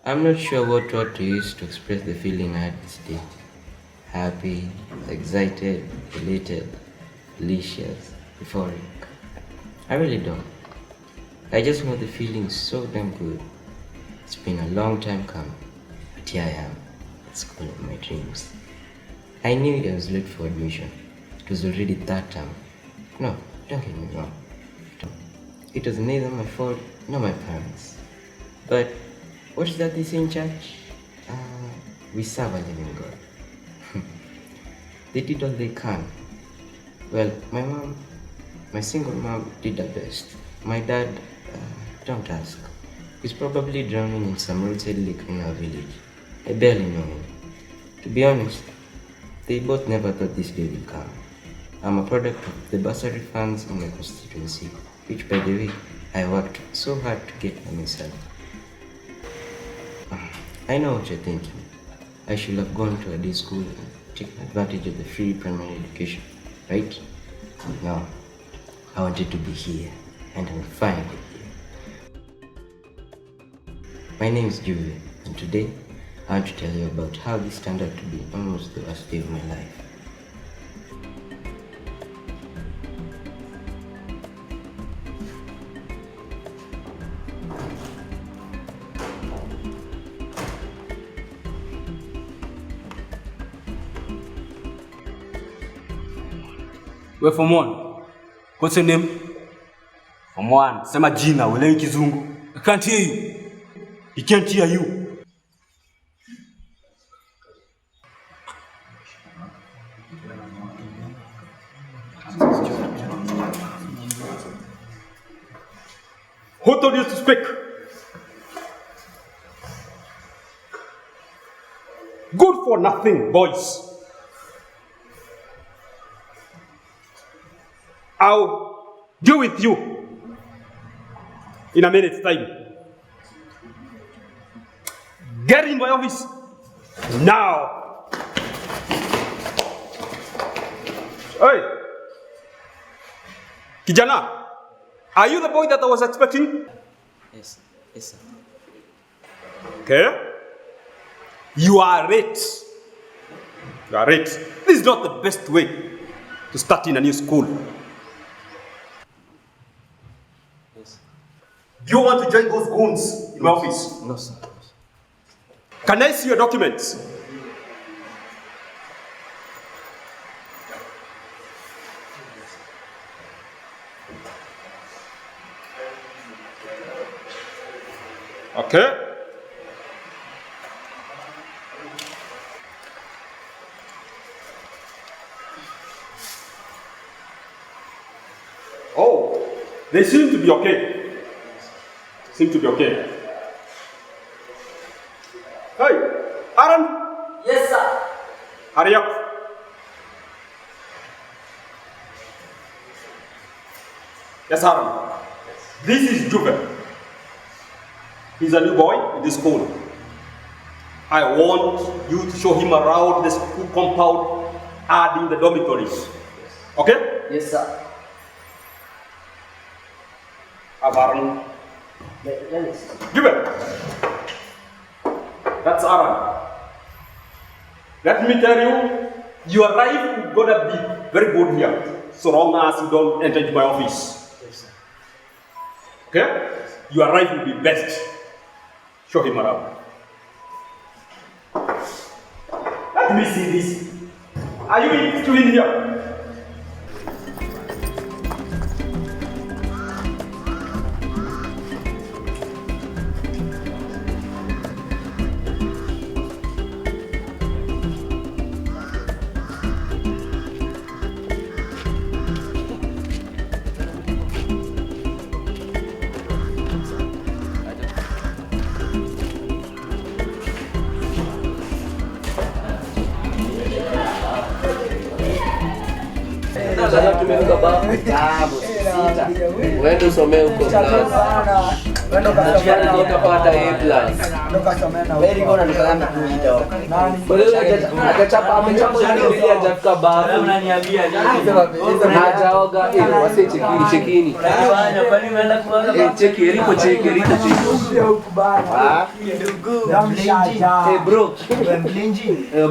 I'm not sure what word to use to express the feeling I had this day. Happy, excited, elated, delicious, euphoric. I really don't. I just know the feeling is so damn good. It's been a long time coming, but here I am at school of my dreams. I knew I was late for admission. It was already third term. No, don't get me wrong. It was neither my fault nor my parents. But what is that they say in church? We serve a living God. They did all they can. Well, my single mom did her best. My dad, don't ask. He's probably drowning in some roadside lake in our village. I barely know him. To be honest, they both never thought this day would come. I'm a product of the bursary funds in my constituency, which, by the way, I worked so hard to get by myself. I know what you're thinking. I should have gone to a day school and taken advantage of the free primary education, right? No, I wanted to be here, and I'm finally here. My name is Julie, and today I want to tell you about how this turned out to be almost the worst day of my life. We're from one. What's your name? From one. Sema jina, uelewi kizungu. I can't hear you. He can't hear you. Who told you to speak? Good for nothing, boys. I'll deal with you in a minute's time. Get in my office now. Hey, kijana, are you the boy that I was expecting? Yes, sir. Okay. You are late. You are late. This is not the best way to start in a new school. Do you want to join those goons in my office? No, sir. Can I see your documents? Okay. Oh, they seem to be okay. Seem to be okay. Hey, Aaron. Yes, sir. Hurry up. Yes, Aaron. This is Juve. He's a new boy in this school. I want you to show him around the school compound, adding the dormitories. Okay? Yes, sir. Aaron. Let me see. Give it. That's Aaron. Let me tell you, your life is gonna be very good here, so long as you don't enter into my office. Yes, sir. Okay? Your life will be best. Show him around. Let me see this. Are you in here? Tumefika babu. Wewe usomee huko. Nikapata A+. Very good and kama kuita. Akachapa hajafika bafu. Unaniambia Hajaoga wase chekini. kwani umeenda kuoga? Cheki Eriko cheki.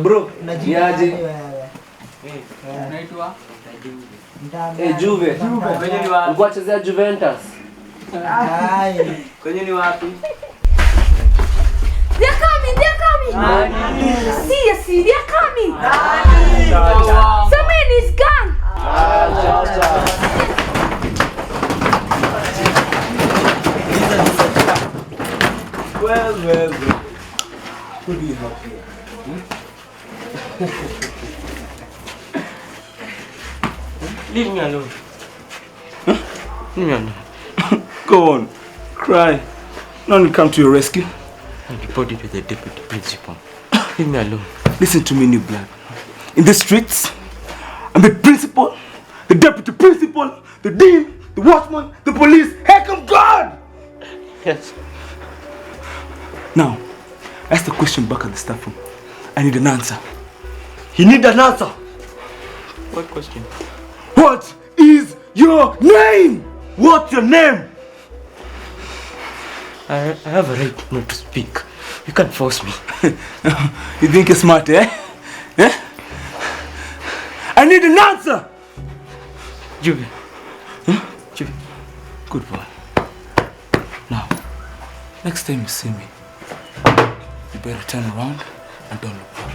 Bro. Niaje? Unaitwa? Juve. Kwenye ni wapi? Ulikuwa chezea Juventus. Kwenye ni wapi? They're coming! Seriously, they're coming! Someone is gone! Well. Who do you have here? Leave me alone. Leave me alone. Go on, cry. Now we come to your rescue. I'll report it to the deputy principal. Leave me alone. Listen to me, new blood. In the streets, I'm the principal, the deputy principal, the dean, the watchman, the police. Heck of God! Yes. Now, ask the question back at the staff room. I need an answer. You need an answer. What question? What is your name? What's your name? I have a right not to speak. You can't force me. You think you're smart, eh? Eh? I need an answer! Juve. Huh? Juve. Good boy. Now, next time you see me, you better turn around and don't look back.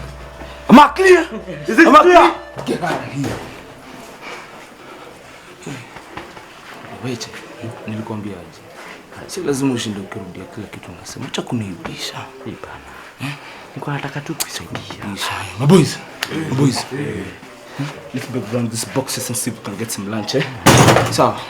Am I clear? Is it Am I clear? Get out of here. Wait, nilikwambia aje. Si lazima ushinde ukirudia kila kitu unasema. Acha kuniibisha. Hapana. Niko nataka tu kusaidia. My boys. Let's break down these boxes and see if we can get some lunch, eh? Sawa.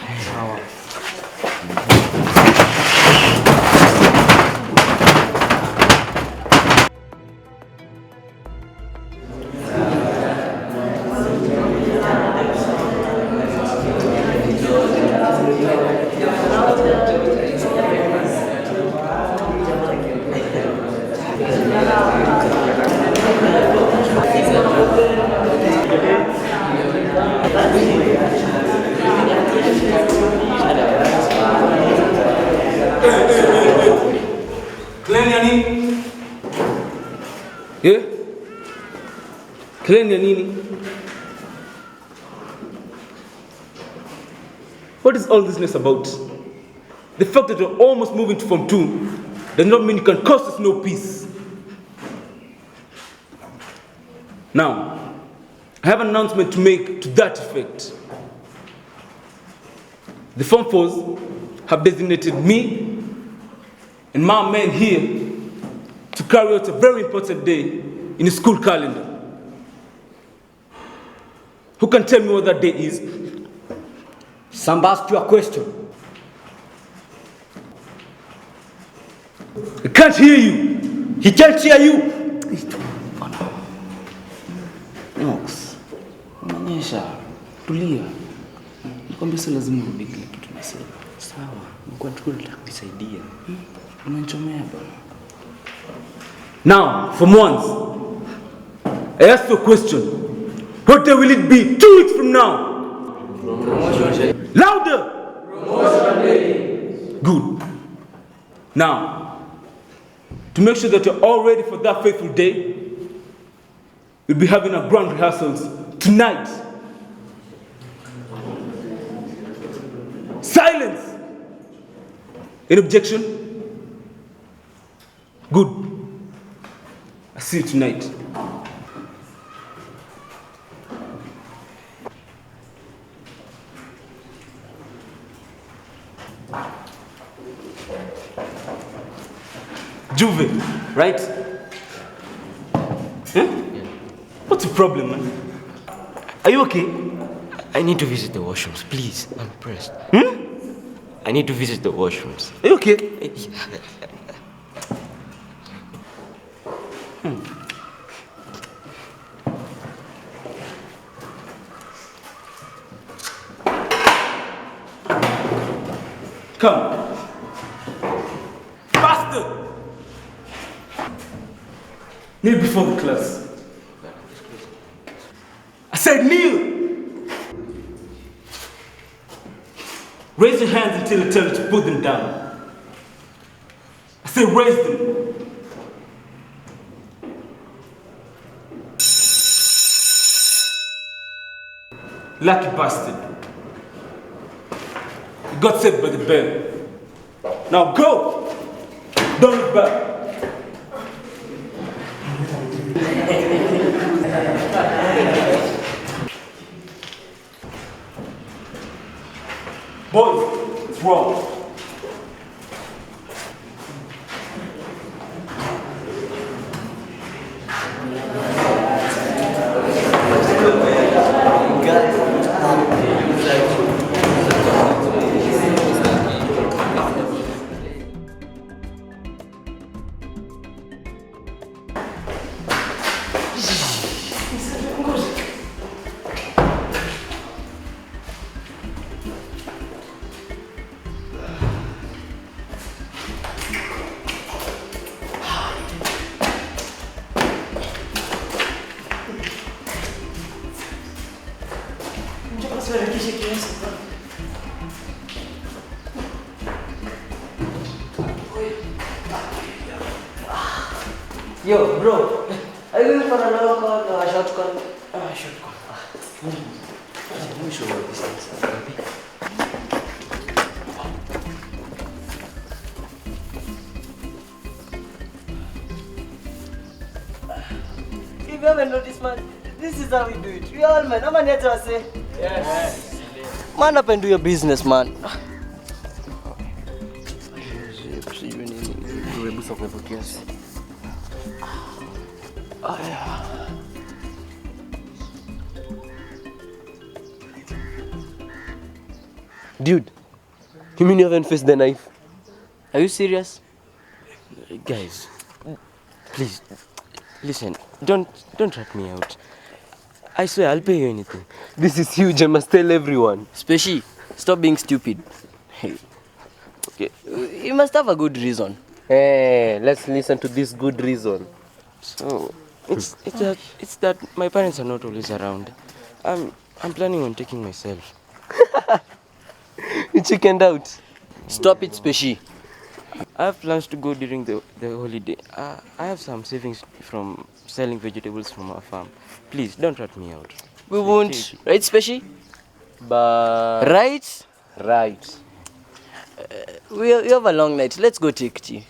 Claim ya nini? What is all this mess about? The fact that you're almost moving to Form 2 does not mean you can cause us no peace. Now, I have an announcement to make to that effect. The Form 4s have designated me and my men here to carry out a very important day in the school calendar. Who can tell me what that day is? Some asked you a question. I can't hear you. He can't hear you. Nox. Unaonyesha. Tulia. Nikwambia si lazima urudi kile kitu nasema. Sawa. Nilikuwa nataka kusaidia. Unanichomea bwana. Now, from once, I ask you a question. What day will it be 2 weeks from now? Louder! Good. Now, to make sure that you're all ready for that fateful day, we'll be having our grand rehearsals tonight. Silence! Any objection? Good. I see you tonight. Juve, right? Huh? What's the problem, man? Are you okay? I need to visit the washrooms, please. I'm pressed. I need to visit the washrooms. Are you okay? Come. Kneel before the class. I said kneel. Raise your hands until I tell you to put them down. I said raise them. Lucky bastard. You got saved by the bell. Now go! Don't look back. Boys, it's wrong. Yo, bro. Are you going for a long call or a short call? Short call. Let me show you this thing. If you haven't noticed, man, this is how we do it. We all, man. No man yet to say. Yes. Man up and do your business, man. Dude, you mean you haven't faced the knife? Are you serious? Guys, please, listen, don't rat me out. I swear, I'll pay you anything. This is huge, I must tell everyone. Speshi, stop being stupid. Hey, okay, you must have a good reason. Hey, let's listen to this good reason. So, it's that my parents are not always around. I'm planning on taking myself. You chickened out. Stop it, Speshi. I have plans to go during the holiday. I have some savings from selling vegetables from our farm. Please, don't rat me out. We won't. Right, Speshi? But... Right? Right. We have a long night. Let's go take tea.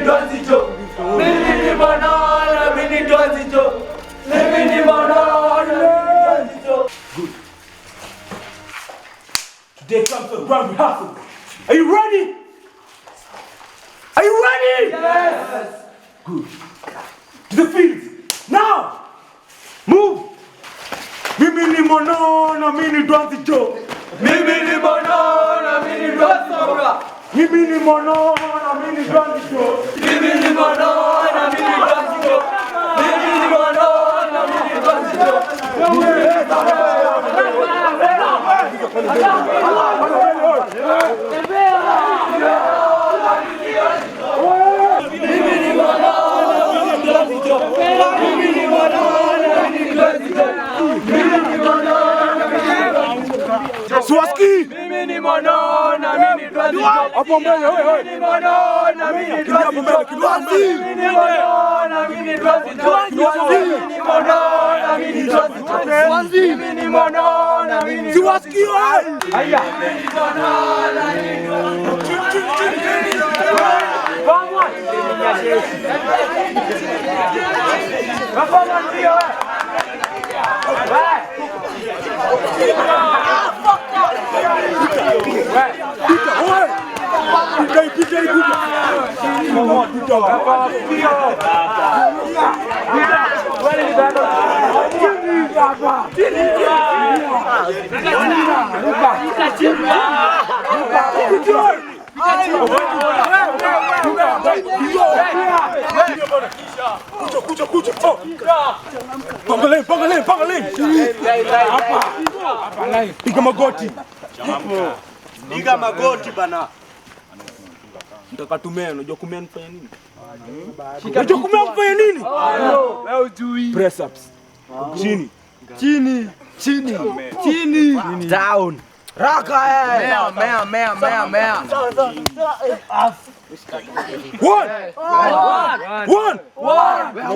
Ndozicho. Mimi ni banana, mimi Ndozicho. Mimi ni banana, mimi Ndozicho. Good. Today comes the grand rehearsal. Are you ready? Are you ready? Yes. Good. To the field. Now. Move. Mimi ni banana, mimi Ndozicho. Mimi ni banana, mimi Ndozicho. Mimi ni banana, mimi Ndozicho. Mimi ni banana, mimi Ndozicho. Mimi ni banana, mimi Ndozicho. Swaski! Mimi ni banana, mimi Ndozicho. Hapo mbele, wewe. Mimi ni banana, mimi Ndozicho. Mimi ni banana, mimi Ndozicho. Mimi ni banana, mimi Ndozicho. Mimi ni banana, mimi Swaski wewe. Aya. Mimi ni banana, mimi Ndozicho. Pangaling. Hapa. Piga magoti. Piga magoti bana. Nataka tumea, unajua kumea nifanya nini? Unajua kumea nifanya nini? Wewe ujui. Press ups. Chini. Down. Raka mea. One.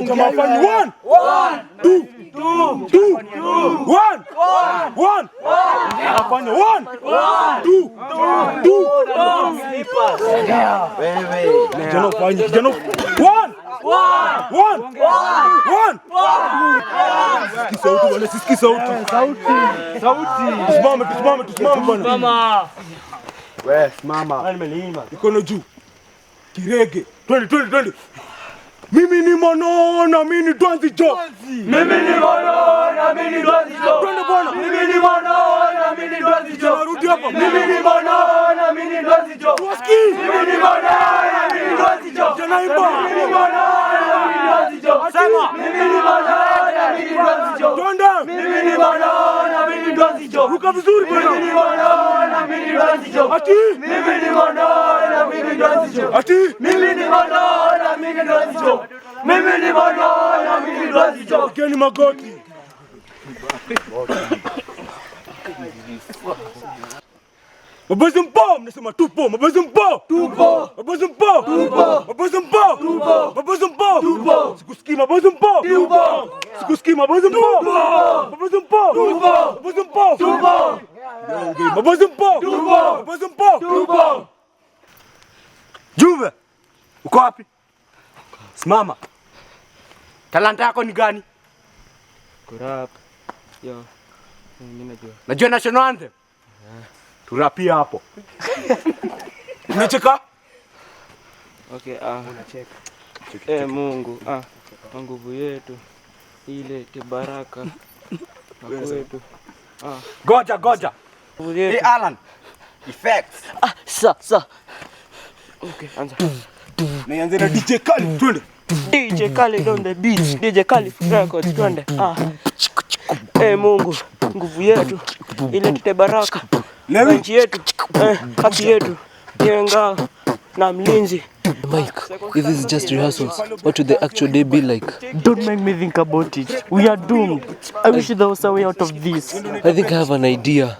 Kama afanye one. Two. One. Afanye one. Two. Kijana ufanye. One. Siki sauti. Tusimame bwana. Wewe simama. Mikono juu. Kirege. Twende. Mimi ni banana, mimi ni Ndozicho. Mimi ni banana, mimi Ndozicho. Twende bwana. Mimi ni banana, mimi Ndozicho. Narudi hapa. Mimi ni banana, mimi Ndozicho. Swaski. Mimi ni banana, mimi Ndozicho. Janaimba. Mimi ni banana, mimi Ndozicho. Sema. Mimi ni banana, mimi Ndozicho. Twende. Mimi ni banana, mimi Ndozicho. Ruka vizuri bwana. Mimi ni banana, mimi Ndozicho. Ati. Mimi ni banana, mimi Ndozicho. Ati. Mimi ni banana, mimi Ndozicho. Mimi ni banana, mimi Ndozicho. Keni magoti. Mabazi mpo, mnasema tupo. Mabazi mpo. Mabazi mpo. Sikusikii mabazi mpo. Sikusikii mabazi mpo. Mabazi mpo. Juve. Uko wapi? Simama. Talanta yako ni gani? Kurap. Yo. Mimi najua. Najua national anthem. Turapia hapo. Unacheka? Okay, unacheka. Mungu, kwa nguvu yetu ilete baraka kwetu. Goja. Nguvu yetu. Alan. Effects. Sa. Okay, anza. Nianze na DJ Kali. Twende. DJ Khaled on the beat. DJ Khaled Records, twende. Mungu, nguvu yetu ilete baraka kwa nchi yetu, haki yetu iwe ngao na mlinzi. Mike, if this is just rehearsals, what would the actual day be like? Don't make me think about it. We are doomed. I wish there was a way out of this. I think I have an idea.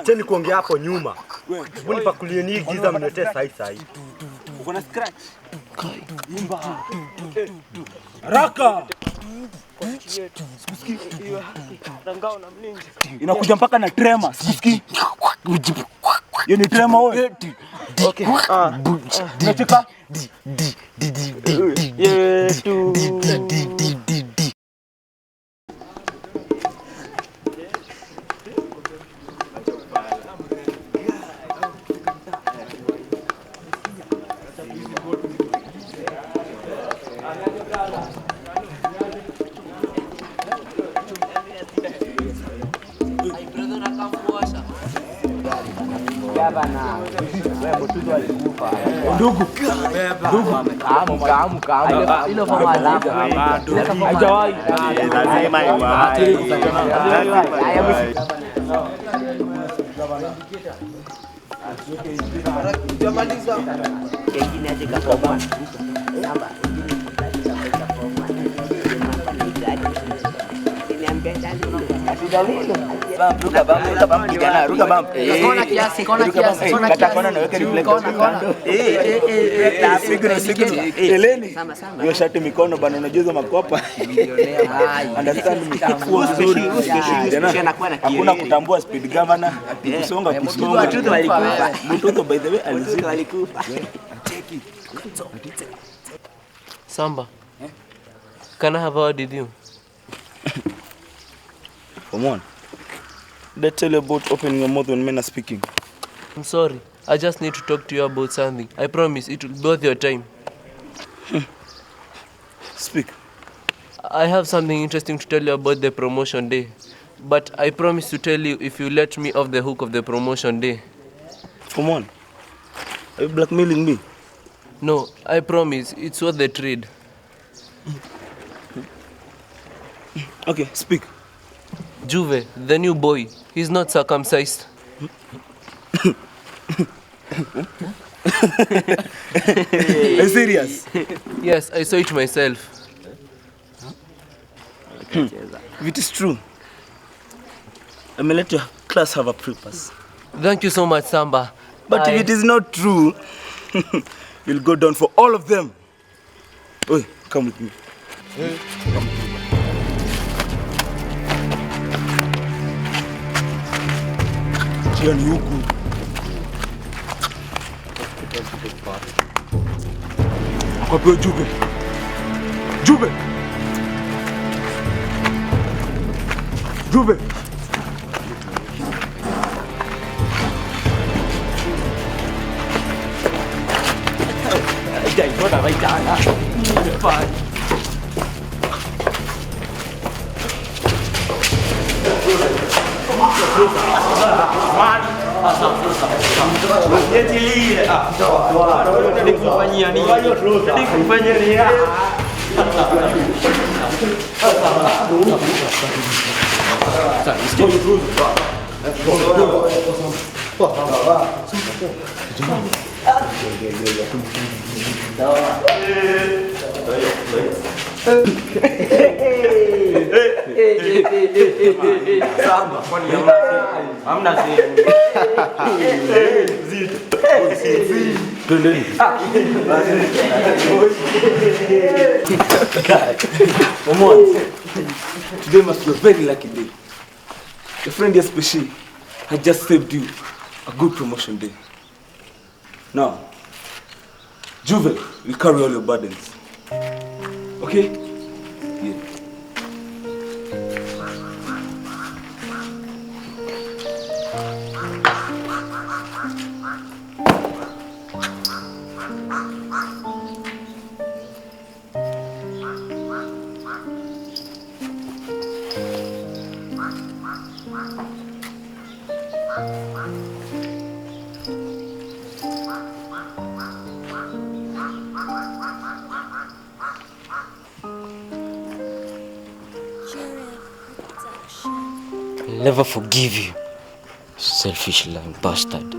Cheni kuongea hapo nyuma. Mbona pakulie ni giza mniletee sai. Uko na scratch. Raka. Inakuja mpaka na trema. Sikusikii. Hiyo ni trema wewe. Okay. Unacheka? Ndugu. Ilo kama alafu. Haijawahi. Lazima iwahi. Kengine aje kapoma. Samba. Ruka bam kijana, ruka bam. Kona kiasi. Kata kona na weka reflector kando. Signal. Eleni. Hiyo shati mikono bana, unajua makopa. Understand me. Hakuna kutambua speed governor. Kusonga. Mtoto by the way alikufa. Samba, can I have a word with you? Come on. Did I tell you about opening your mouth when men are speaking? I'm sorry. I just need to talk to you about something. I promise it will be worth your time. Speak. I have something interesting to tell you about the promotion day. But I promise to tell you if you let me off the hook of the promotion day. Come on. Are you blackmailing me? No, I promise. It's worth the trade. Okay, speak. Juve, the new boy, he's not circumcised. Are you serious? Yes, I saw it myself. If it is true, I may let your class have a purpose. Thank you so much, Samba. But if it is not true, you'll go down for all of them. Oi, come with me. Jiani huku. Akwambia Jube. Jube. Jube. Come on. Today must be a very lucky day. Your friend Yaspeshi had just saved you a good promotion day. Now, Juve will carry all your burdens. Okay? Yeah. I'll never forgive you, selfish lying bastard.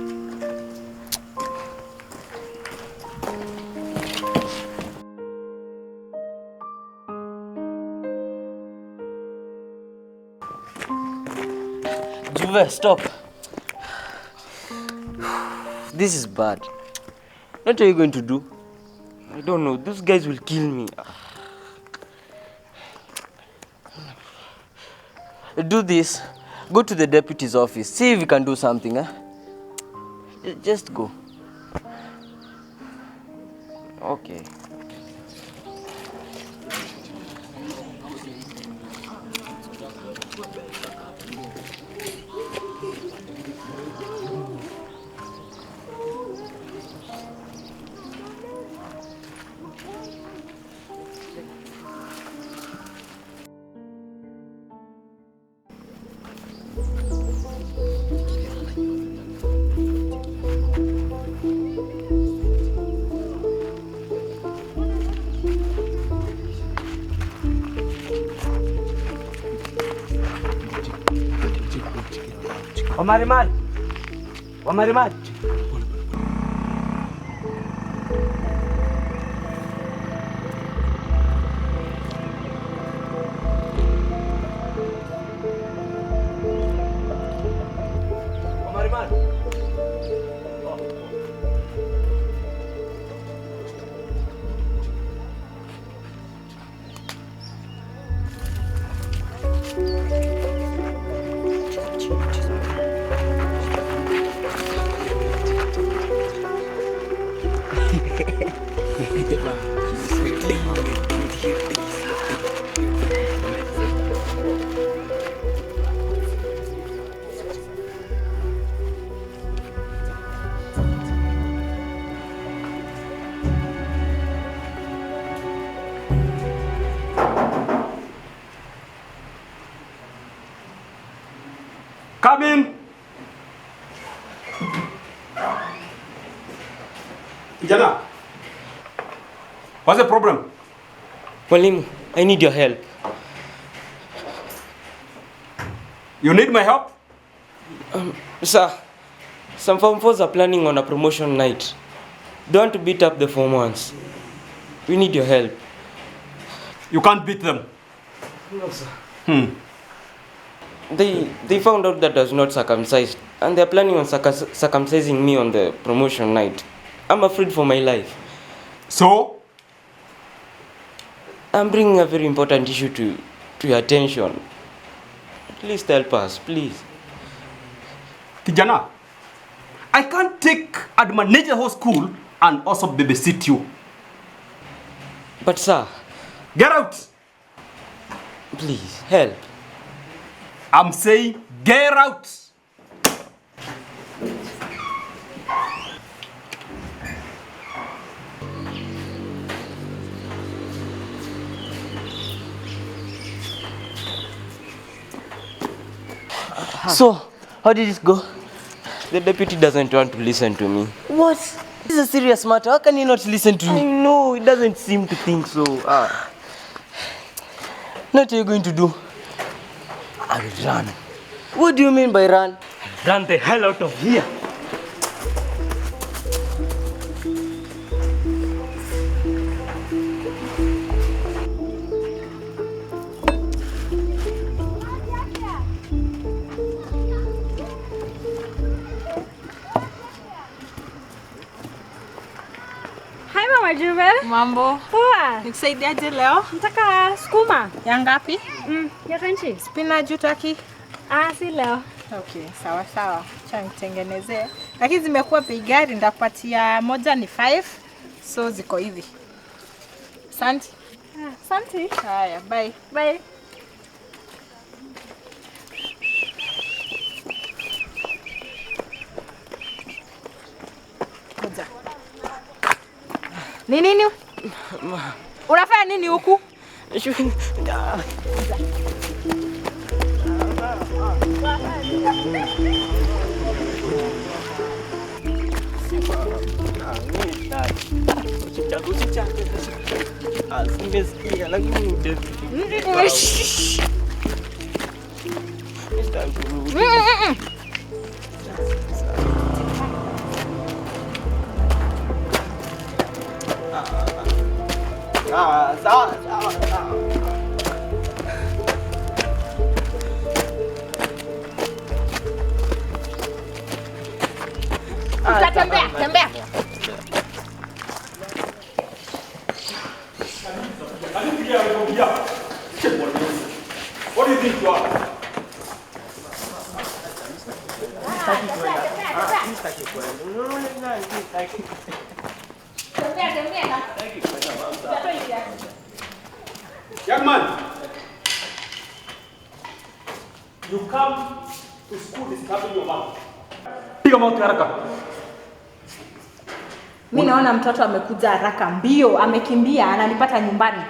Juve, stop. This is bad. What are you going to do? I don't know. Those guys will kill me. Do this. Go to the deputy's office. See if you can do something. Just go. Okay. Wamarimari. Wamarimari. Come in. Kijana, what's the problem? Mwalimu, I need your help. You need my help? Sir, some Form 4s are planning on a promotion night. Don't want to beat up the Form 1s. We need your help. You can't beat them. No, sir. Hmm. They found out that I was not circumcised, and they're planning on circumcising me on the promotion night. I'm afraid for my life. So? I'm bringing a very important issue to your attention. At least help us, please. Kijana, I can't take and manage the whole school and also babysit you. But sir, get out! Please, help. I'm saying get out! So, how did it go? The deputy doesn't want to listen to me. What? This is a serious matter. How can you not listen to me? I know, it doesn't seem to think so. What are you going to do? I will run. What do you mean by run? Run the hell out of here. Mambo. Poa. Nikusaidiaje leo? Nataka sukuma. Ya ngapi? Ya kanchi. Spinach utaki? Si leo. Okay, sawa sawa. Acha nitengenezee. Lakini zimekuwa bei gani, ndakupatia moja ni 5. So ziko hivi. Asante. Asante. Haya, bye. Bye. Moja. Nini? Unafanya nini huku? Sawa. Tembea. What do you think you are? Tembea. come to school disturbing your mom. Piga mauti haraka. Mimi naona mtoto amekuja haraka mbio, amekimbia, ananipata nyumbani.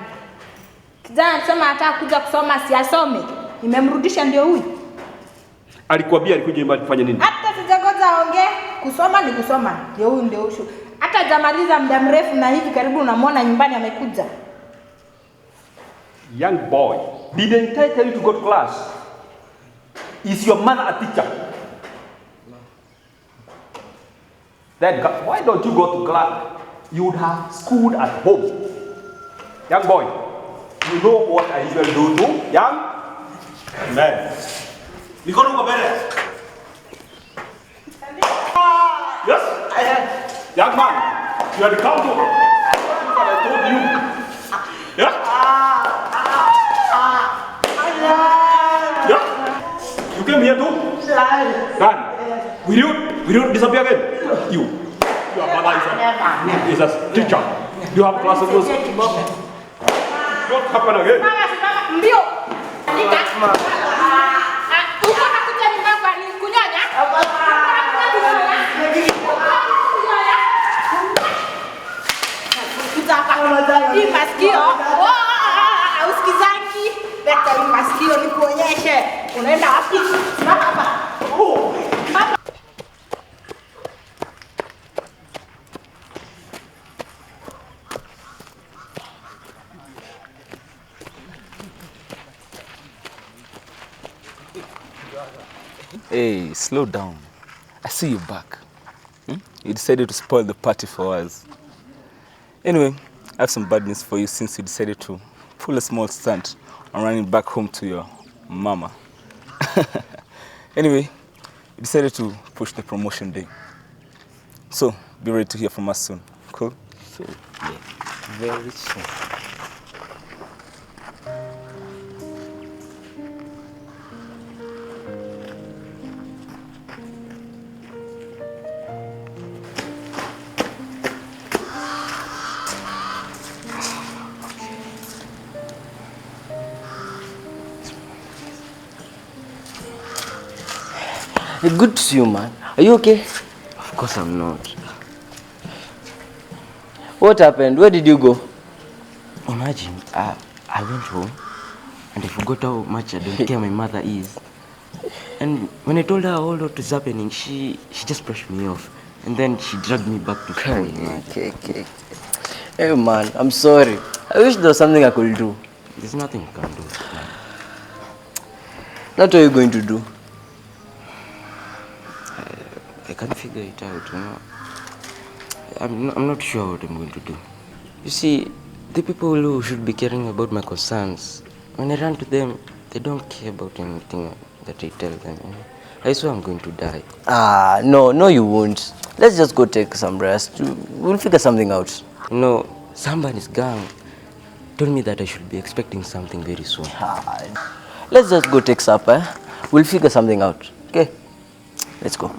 Kijana anasema hata kuja kusoma si asome. Nimemrudisha ndio huyu. Alikwambia alikuja nyumbani kufanya nini? Hata sijagoza aongee, kusoma ni kusoma. Ndio huyu ndio ushu. Hata jamaliza muda mrefu na hivi karibu unamwona nyumbani amekuja. Young boy, didn't I tell you to go to class? Is your mother a teacher? Then why don't you go to class? You would have schooled at home. Young boy, you know what I usually do to young men. Mikono kwa mbele. Yes? Young man, you are the counsel. What I told you. Yeah? Yeah? You came here too? Run. Will you disappear again? You. Your mother is a teacher. You have classes. Don't happen again. Mbio. Ukona kuja nyumbani kwa nini kunyonya? Hii masikio. Usikizangi. Leta hii masikio nikuonyeshe. Unaenda wapi? Simama hapa. Hapa. Hey, slow down. I see you back. You decided to spoil the party for us. Anyway, I have some bad news for you since you decided to pull a small stunt on running back home to your mama. Anyway, you decided to push the promotion day. So, be ready to hear from us soon. Cool? So, yeah, very soon. Good to see you, man. Are you okay? Of course I'm not. What happened? Where did you go? Imagine, I went home and I forgot how much I don't care my mother is. And when I told her all what is happening, she just brushed me off. And then she dragged me back to school. Okay. Hey, man, I'm sorry. I wish there was something I could do. There's nothing you can do. What are you going to do? I can't figure it out, you know. I'm not sure what I'm going to do. You see, the people who should be caring about my concerns, when I run to them, they don't care about anything that I tell them. You know? I swear I'm going to die. No, you won't. Let's just go take some rest. We'll figure something out. No, somebody's gang told me that I should be expecting something very soon. Let's just go take supper. We'll figure something out. Okay? Let's go.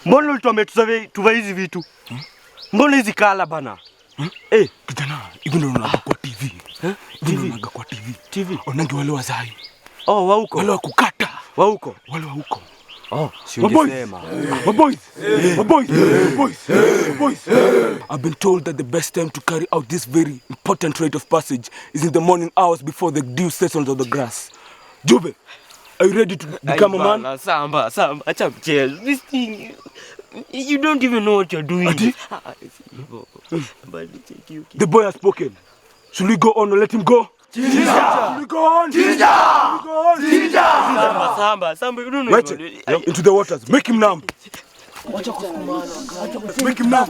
Mbona ulituambia tuva hizi vitu? Mbona hizi kala bana? Kijana, hivi ndio unaona kwa TV. Hivi unaona kwa TV. TV. Onangi wale wazai. Oh, wa huko. Wale wa kukata. Wa huko. Wale wa huko. Oh, si ungesema. My boys. I've been told that the best time to carry out this very important rite of passage is in the morning hours before the dew settles on the grass. Juve, are you ready to become a man? Samba, acha mchezo. This thing, you don't even know what you're doing. The boy has spoken. Should we go on or let him go? Should we go on? Samba, you don't know. Right into the waters. Make him numb. Make him numb.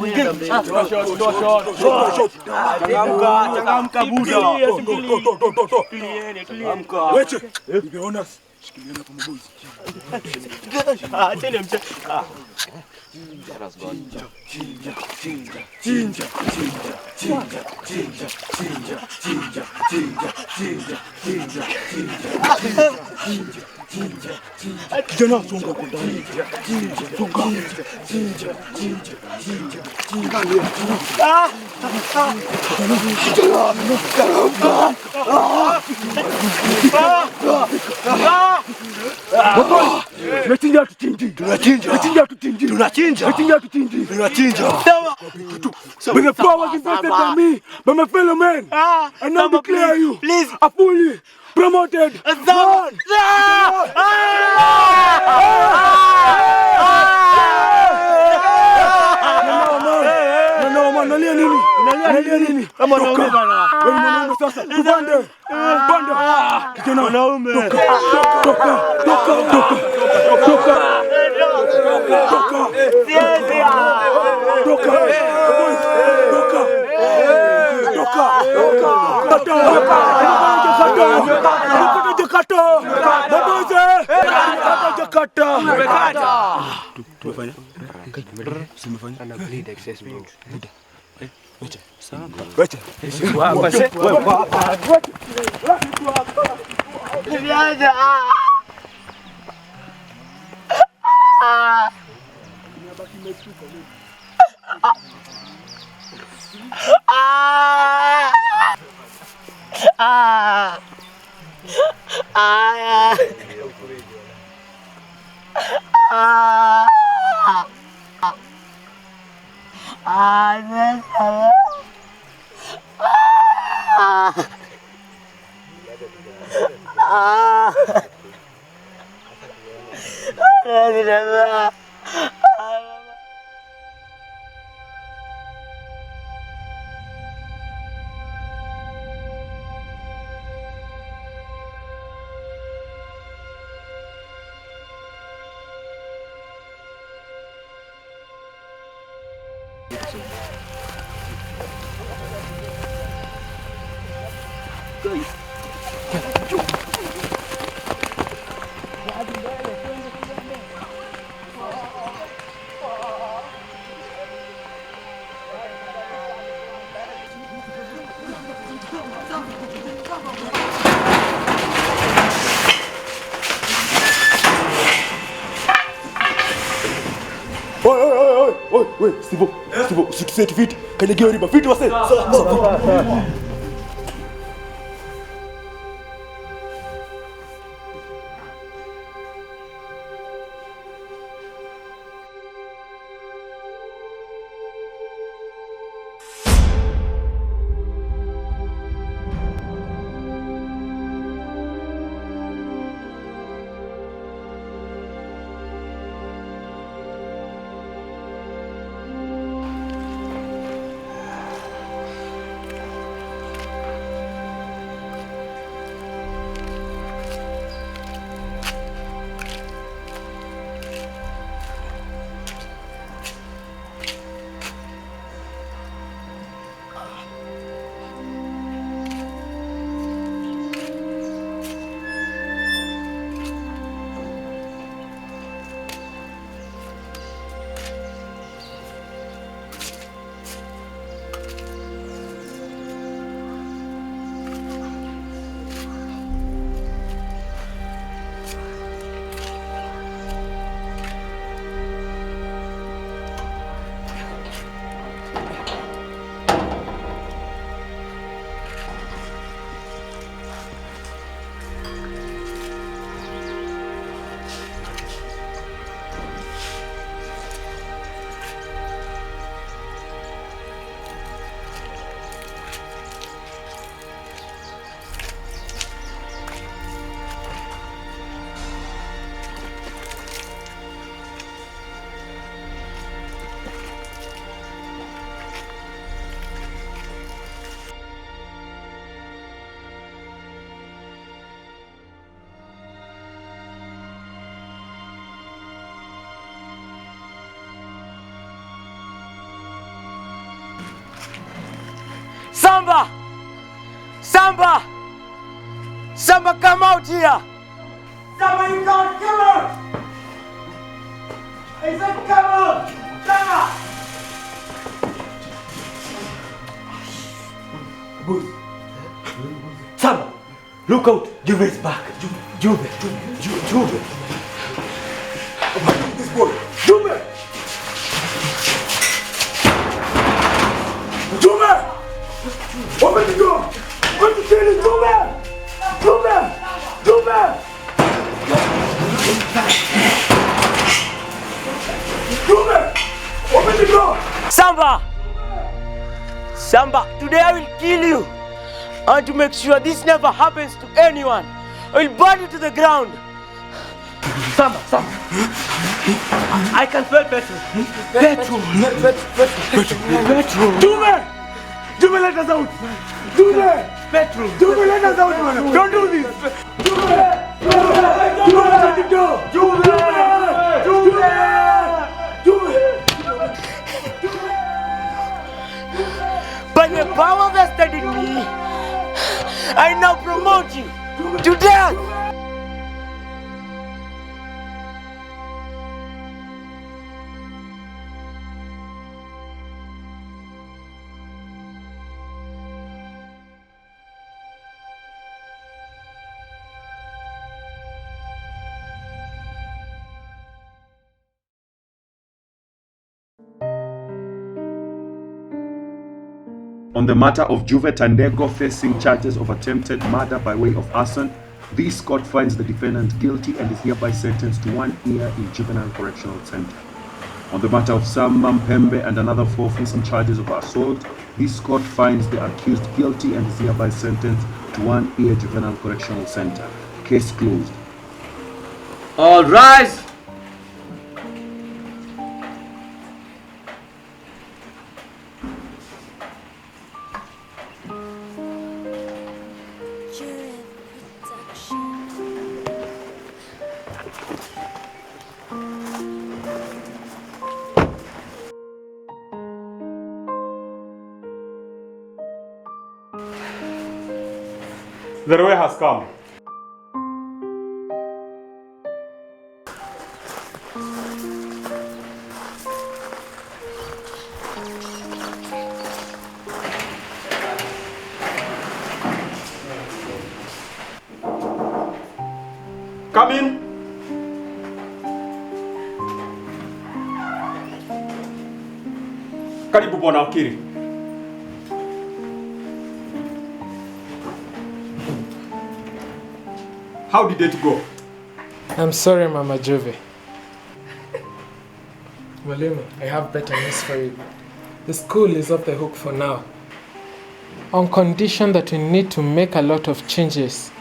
Kijana songa kwa ndani. When the power is invested by me, by my fellow men, I now declare you a fully promoted man. Nalia nini? Kama unaume bana. Wewe mwanaume sasa. Tupande. Panda. Kijana mwanaume. Toka. Oi, Steve, usituseti viti. Kanyagia riba viti wase. Sawa. Samba! Samba! Samba, come out here! Samba, you can't come out! I said come out! Samba! Samba, look out. Juve is back. Juve. This boy. Juve! Open the door! What you saying? Juve! Open the door! Samba! Samba, today I will kill you. I want to make sure this never happens to anyone. I will burn you to the ground. Samba. I can smell petrol. Juve, let us out! Juve, let us out, man! Don't do this! Juve, shut the door! By the power vested in me, I now promote you to death! On the matter of Juve Tandego facing charges of attempted murder by way of arson, this court finds the defendant guilty and is hereby sentenced to 1 year in juvenile correctional center. On the matter of Sam Mpembe and another 4 facing charges of assault, this court finds the accused guilty and is hereby sentenced to 1 year juvenile correctional center. Case closed. All rise! The way has come. Come in. Karibu Bwana Wakili. How did it go? I'm sorry, Mama Jove. Mwalimu, I have better news for you. The school is off the hook for now, on condition that we need to make a lot of changes,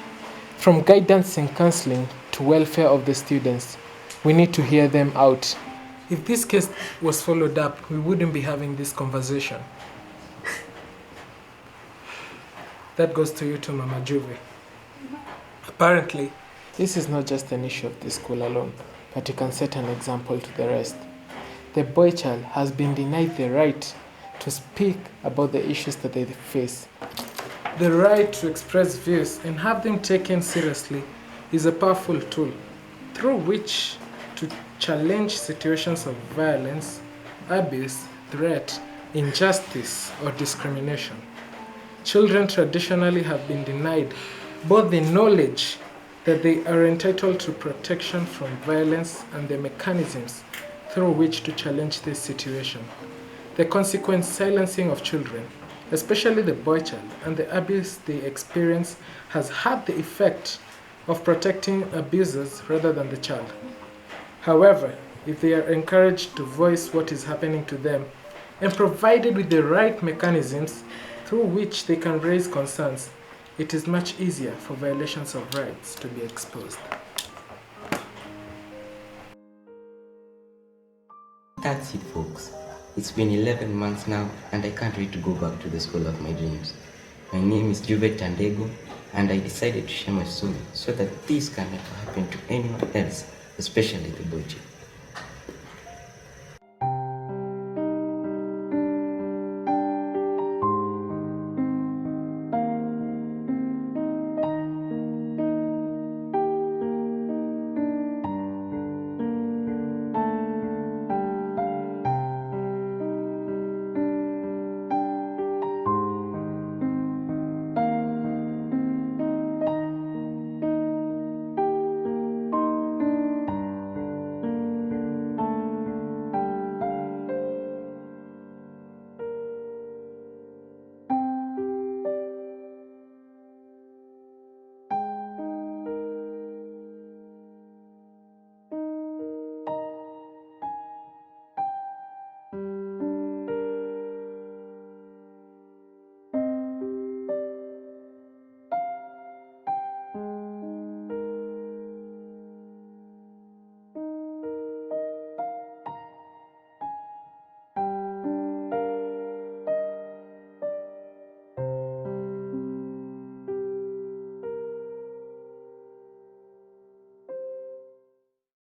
from guidance and counseling to welfare of the students. We need to hear them out. If this case was followed up, we wouldn't be having this conversation. That goes to you too, Mama Jove. Apparently, this is not just an issue of the school alone, but you can set an example to the rest. The boy child has been denied the right to speak about the issues that they face. The right to express views and have them taken seriously is a powerful tool through which to challenge situations of violence, abuse, threat, injustice, or discrimination. Children traditionally have been denied both the knowledge that they are entitled to protection from violence and the mechanisms through which to challenge this situation. The consequent silencing of children, especially the boy child, and the abuse they experience has had the effect of protecting abusers rather than the child. However, if they are encouraged to voice what is happening to them and provided with the right mechanisms through which they can raise concerns, it is much easier for violations of rights to be exposed. That's it, folks. It's been 11 months now, and I can't wait to go back to the school of my dreams. My name is Juve Tandego, and I decided to share my story so that this can never happen to anyone else, especially the boy child.